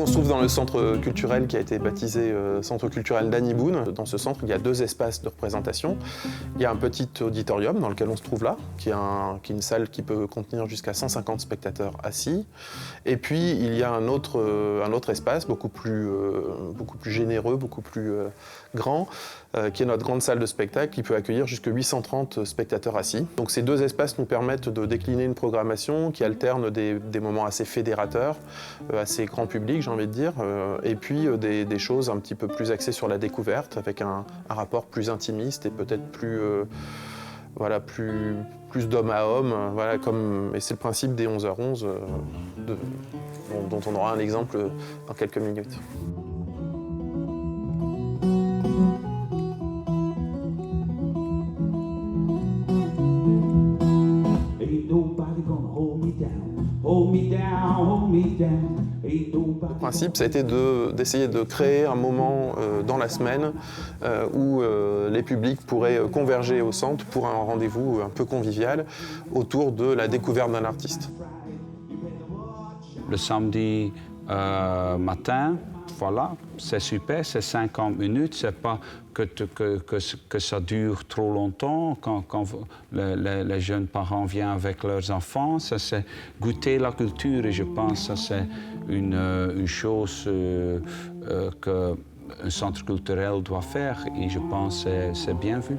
On se trouve dans le centre culturel qui a été baptisé Centre culturel d'Annie Boone. Dans ce centre, il y a 2 espaces de représentation. Il y a un petit auditorium dans lequel on se trouve là, qui est une salle qui peut contenir jusqu'à 150 spectateurs assis. Et puis, il y a un autre espace beaucoup plus généreux, beaucoup plus grand, qui est notre grande salle de spectacle, qui peut accueillir jusqu'à 830 spectateurs assis. Donc ces 2 espaces nous permettent de décliner une programmation qui alterne des moments assez fédérateurs, assez grand public, j'ai envie de dire, et puis des choses un petit peu plus axées sur la découverte, avec un rapport plus intimiste et peut-être plus d'homme à homme, et c'est le principe des 11h11, dont on aura un exemple dans quelques minutes. Le principe, ça a été d'essayer de créer un moment dans la semaine où les publics pourraient converger au centre pour un rendez-vous un peu convivial autour de la découverte d'un artiste. Le samedi matin, voilà, c'est super, c'est 50 minutes, c'est pas que ça dure trop longtemps quand les jeunes parents viennent avec leurs enfants. Ça, c'est goûter la culture et je pense que ça, c'est une chose qu'un centre culturel doit faire et je pense que c'est bien vu.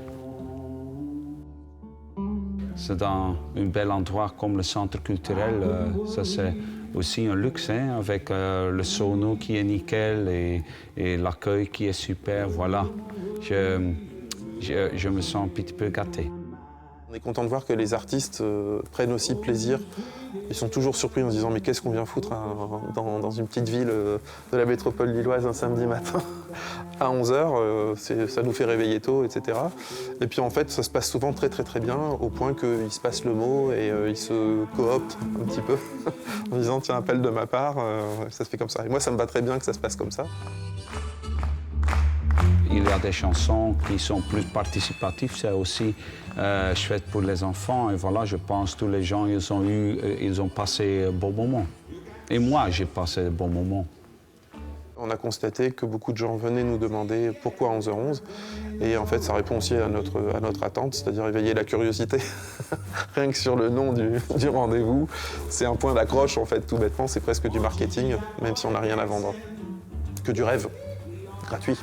C'est dans un bel endroit comme le centre culturel, ça c'est aussi un luxe, hein, avec le sono qui est nickel et l'accueil qui est super, voilà. Je me sens un petit peu gâté. On est content de voir que les artistes prennent aussi plaisir. Ils sont toujours surpris en se disant « mais qu'est-ce qu'on vient foutre dans une petite ville de la métropole lilloise un samedi matin à 11h, ça nous fait réveiller tôt, etc. » Et puis en fait, ça se passe souvent très bien, au point qu'ils se passent le mot et ils se cooptent un petit peu en disant « tiens, appel de ma part, ça se fait comme ça ». Et moi, ça me va très bien que ça se passe comme ça. Il y a des chansons qui sont plus participatives, c'est aussi chouette pour les enfants. Et voilà, je pense que tous les gens, ils ont passé un bon moment. Et moi, j'ai passé un bon moment. On a constaté que beaucoup de gens venaient nous demander pourquoi 11h11. Et en fait, ça répond aussi à notre attente, c'est-à-dire éveiller la curiosité. Rien que sur le nom du rendez-vous, c'est un point d'accroche, en fait, tout bêtement. C'est presque du marketing, même si on n'a rien à vendre. Que du rêve gratuit.